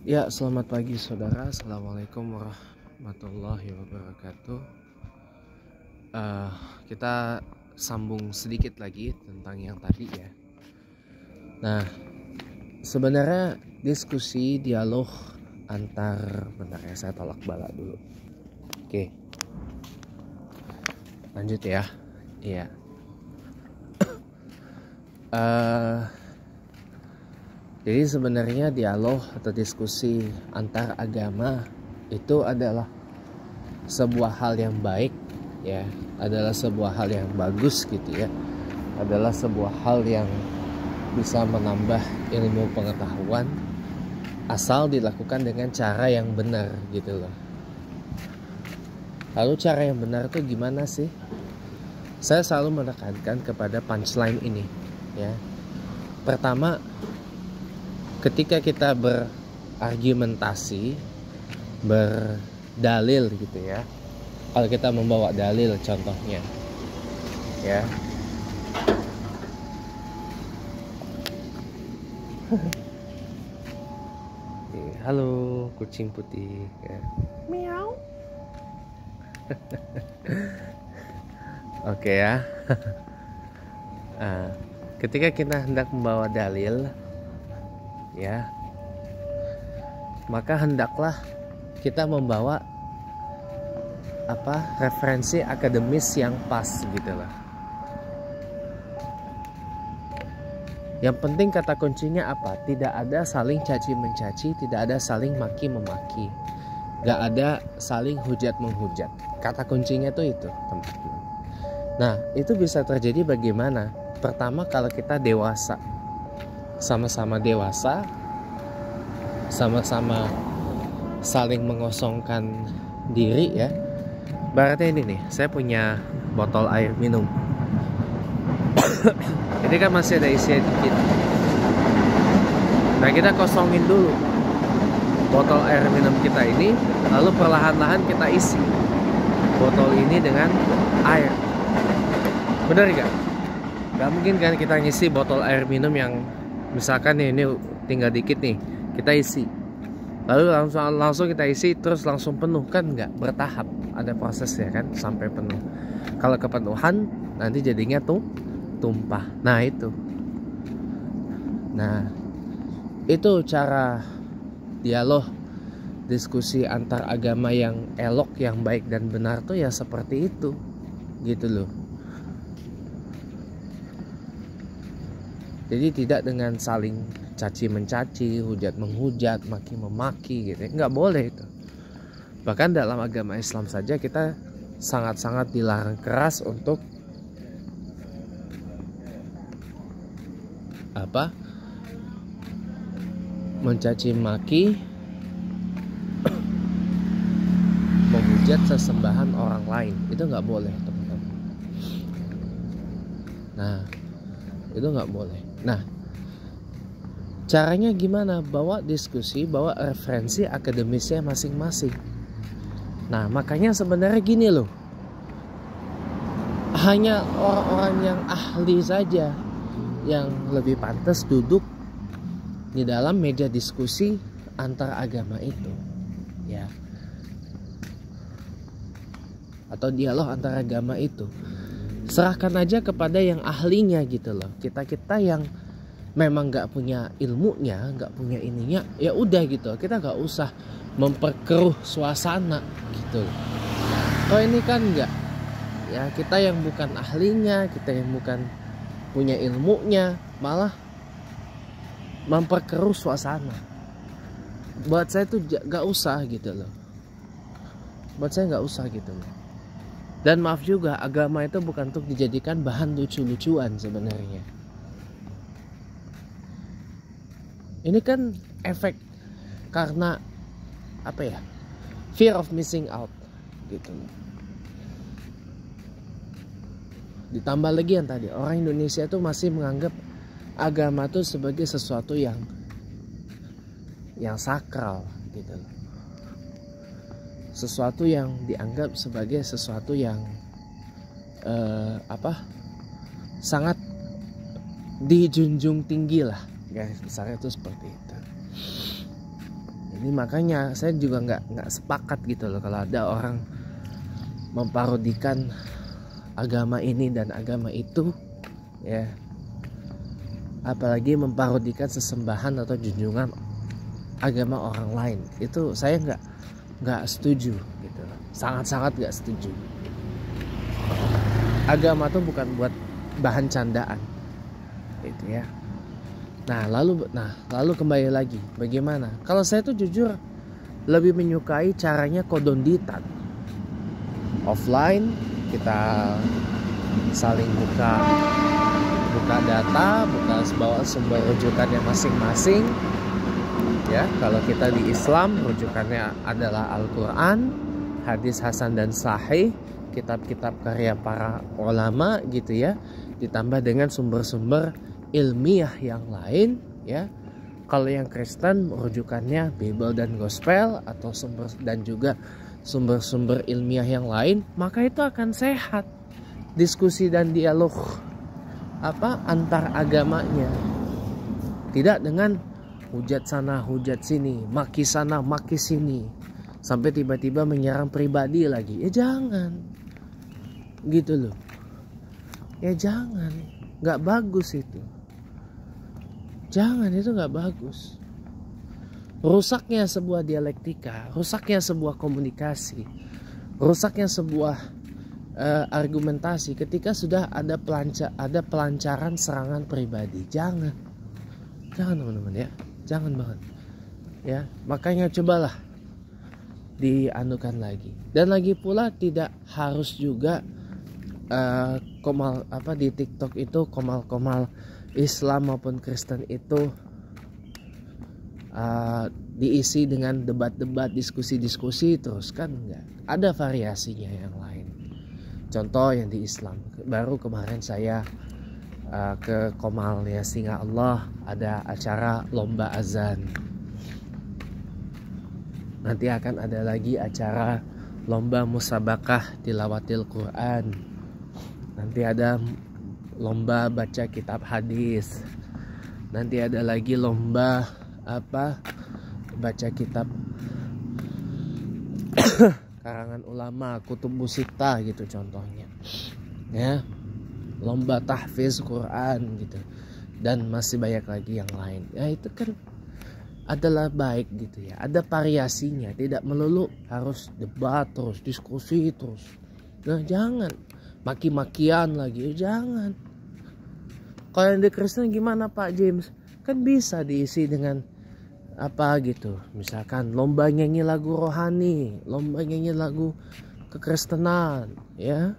Ya, selamat pagi saudara. Assalamualaikum warahmatullahi wabarakatuh. Eh, kita sambung sedikit lagi tentang yang tadi ya. Nah, sebenarnya diskusi dialog antar, bentar ya, saya tolak bala dulu. Oke, lanjut ya. Iya. Jadi sebenarnya dialog atau diskusi antar agama itu adalah sebuah hal yang baik ya, adalah sebuah hal yang bagus gitu ya, adalah sebuah hal yang bisa menambah ilmu pengetahuan asal dilakukan dengan cara yang benar gitu loh. Lalu cara yang benar itu gimana sih? Saya selalu menekankan kepada punchline ini ya. Pertama, ketika kita berargumentasi, berdalil gitu ya, kalau kita membawa dalil contohnya ya, halo kucing putih ya. Meow. Oke ya. Nah, ketika kita hendak membawa dalil ya, maka hendaklah kita membawa referensi akademis yang pas gitu loh. Yang penting kata kuncinya apa? Tidak ada saling caci mencaci, tidak ada saling maki memaki, gak ada saling hujat menghujat. Kata kuncinya tuh itu, teman-teman. Nah, itu bisa terjadi bagaimana? Pertama, kalau kita dewasa, sama-sama dewasa, sama-sama saling mengosongkan diri ya. Berarti ini nih, saya punya botol air minum. Ini kan masih ada isinya dikit. Nah, kita kosongin dulu botol air minum kita ini, lalu perlahan-lahan kita isi botol ini dengan air. Benar gak? Gak mungkin kan kita ngisi botol air minum yang misalkan nih, ini tinggal dikit nih, kita isi lalu langsung kita isi terus langsung penuh, kan nggak, bertahap, ada prosesnya kan sampai penuh. Kalau kepenuhan nanti jadinya tuh tumpah. Nah itu cara dialog diskusi antar agama yang elok, yang baik dan benar tuh ya seperti itu gitu loh. Jadi tidak dengan saling caci mencaci, hujat menghujat, maki memaki gitu, nggak boleh itu. Bahkan dalam agama Islam saja kita sangat-sangat dilarang keras untuk mencaci maki, menghujat sesembahan orang lain. Itu nggak boleh, teman-teman. Nah, itu nggak boleh. Nah, caranya gimana? Bawa diskusi, bawa referensi akademisnya masing-masing. Nah, makanya sebenarnya gini loh, hanya orang-orang yang ahli saja yang lebih pantas duduk di dalam meja diskusi antar agama itu ya, atau dialog antar agama itu. Serahkan aja kepada yang ahlinya gitu loh. Kita yang memang nggak punya ilmunya, nggak punya ininya, ya udah gitu, kita nggak usah memperkeruh suasana gitu. Oh ini kan nggak ya, kita yang bukan ahlinya, kita yang bukan punya ilmunya, malah memperkeruh suasana. Buat saya tuh nggak usah gitu loh. Buat saya nggak usah gitu loh. Dan maaf juga, agama itu bukan untuk dijadikan bahan lucu-lucuan sebenarnya. Ini kan efek karena fear of missing out gitu. Ditambah lagi yang tadi, orang Indonesia tuh masih menganggap agama tuh sebagai sesuatu yang sakral gitu. Sesuatu yang dianggap sebagai sesuatu yang sangat dijunjung tinggi lah, guys, besarnya itu seperti itu. ini. Makanya saya juga nggak sepakat gitu loh kalau ada orang memparodikan agama ini dan agama itu, ya. Apalagi memparodikan sesembahan atau junjungan agama orang lain. Itu saya nggak setuju gitu. Sangat-sangat nggak setuju. Agama tuh bukan buat bahan candaan, gitu ya. Nah lalu kembali lagi, bagaimana? Kalau saya tuh jujur lebih menyukai caranya kodonditan. Offline kita saling buka data, bawa sumber rujukannya masing-masing. Ya, kalau kita di Islam rujukannya adalah Al-Quran, hadis hasan dan sahih, kitab-kitab karya para ulama gitu ya, ditambah dengan sumber-sumber ilmiah yang lain ya. Kalau yang Kristen rujukannya Bible dan Gospel atau sumber-sumber ilmiah yang lain, maka itu akan sehat diskusi dan dialog antar agamanya. Tidak dengan hujat sana hujat sini, maki sana maki sini, sampai tiba-tiba menyerang pribadi lagi. Ya jangan gitu loh, ya jangan, nggak bagus itu. Jangan, itu nggak bagus. Rusaknya sebuah dialektika, rusaknya sebuah komunikasi, rusaknya sebuah argumentasi ketika sudah ada pelancaran serangan pribadi. Jangan teman-teman ya, jangan banget ya. Makanya cobalah dianukan lagi. Dan lagi pula tidak harus juga di TikTok itu komal Islam maupun Kristen itu diisi dengan debat-debat, diskusi-diskusi terus, kan enggak. Ada variasinya yang lain. Contoh yang di Islam, baru kemarin saya ke Komal ya, Singa Allah, ada acara lomba azan. Nanti akan ada lagi acara lomba musabakah tilawatil Quran. Nanti ada lomba baca kitab hadis. Nanti ada lagi lomba baca kitab karangan ulama, kutub musita gitu contohnya ya, lomba tahfiz Quran gitu, dan masih banyak lagi yang lain ya. Itu kan adalah baik gitu ya, ada variasinya, tidak melulu harus debat terus, diskusi terus. Nah jangan maki-makian lagi, jangan. Kalau yang di Kristen gimana Pak James? Kan bisa diisi dengan gitu, misalkan lomba nyanyi lagu rohani, lomba nyanyi lagu kekristenan ya,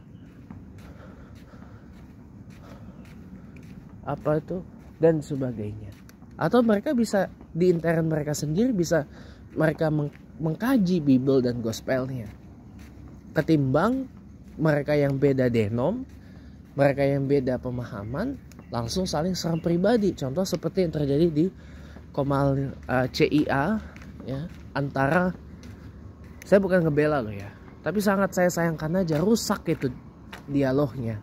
dan sebagainya. Atau mereka bisa di intern mereka sendiri, bisa mereka mengkaji Bible dan Gospelnya, ketimbang mereka yang beda denom, mereka yang beda pemahaman langsung saling serang pribadi. Contoh seperti yang terjadi di Komal CIA ya, antara, saya bukan ngebela loh ya, tapi sangat saya sayangkan aja rusak itu dialognya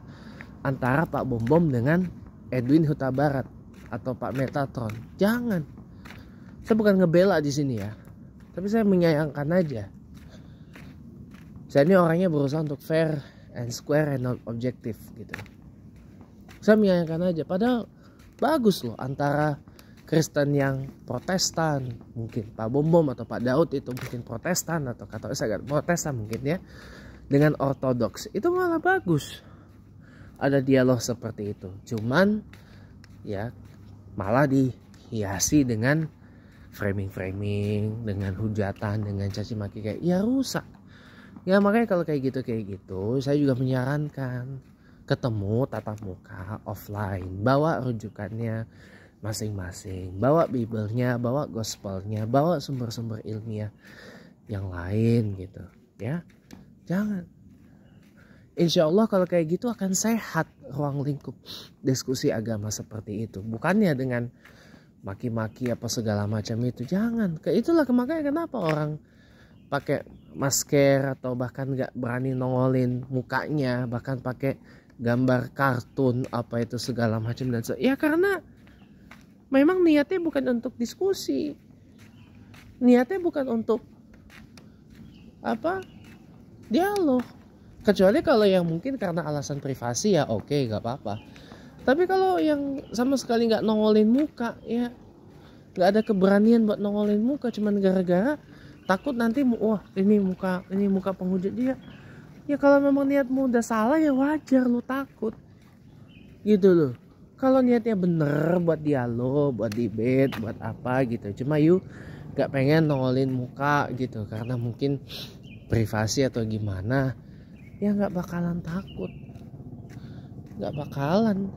antara Pak Bom Bom dengan Edwin Huta Barat atau Pak Metatron. Jangan, saya bukan ngebela di sini ya, tapi saya menyayangkan aja. Saya ini orangnya berusaha untuk fair and square and objective gitu. Saya menyayangkan aja, padahal bagus loh antara Kristen yang Protestan, mungkin Pak Bom Bom atau Pak Daud itu mungkin Protestan atau Katolik agak Protestan mungkin ya, dengan Ortodoks, itu malah bagus. Ada dialog seperti itu. Cuman ya malah dihiasi dengan framing, dengan hujatan, dengan caci maki, kayak ya rusak. Ya makanya kalau kayak gitu, saya juga menyarankan ketemu tatap muka offline, bawa rujukannya masing-masing, bawa Biblenya, bawa Gospelnya, bawa sumber-sumber ilmiah yang lain gitu ya. Jangan. Insya Allah kalau kayak gitu akan sehat ruang lingkup diskusi agama seperti itu, bukannya dengan maki-maki apa segala macam itu. Jangan. Itulah makanya kenapa orang pakai masker atau bahkan nggak berani nongolin mukanya, bahkan pakai gambar kartun apa itu segala macam dan ya karena memang niatnya bukan untuk diskusi. niatnya bukan untuk apa dialog, kecuali kalau yang mungkin karena alasan privasi ya oke, nggak apa-apa. Tapi kalau yang sama sekali nggak nongolin muka, ya nggak ada keberanian buat nongolin muka, cuman gara-gara takut nanti wah ini muka penghujat dia. Ya kalau memang niatmu udah salah ya wajar lu takut gitu loh. Kalau niatnya bener buat dialog, buat debate, buat apa gitu, cuma you nggak pengen nongolin muka gitu karena mungkin privasi atau gimana, ya nggak bakalan takut, nggak bakalan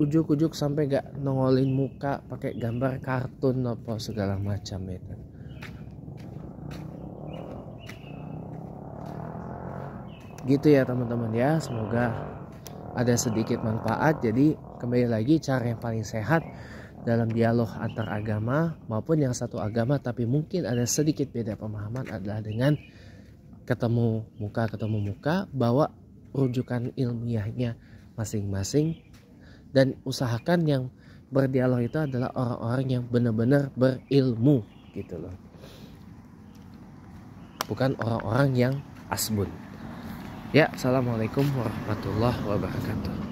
ujuk-ujuk sampai nggak nongolin muka pakai gambar kartun apa segala macam itu. Gitu ya teman-teman ya, semoga ada sedikit manfaat. Jadi kembali lagi, cara yang paling sehat dalam dialog antar agama maupun yang satu agama tapi mungkin ada sedikit beda pemahaman adalah dengan ketemu muka, bawa rujukan ilmiahnya masing-masing, dan usahakan yang berdialog itu adalah orang-orang yang benar-benar berilmu gitu loh, bukan orang-orang yang asbun. Ya, assalamualaikum warahmatullahi wabarakatuh.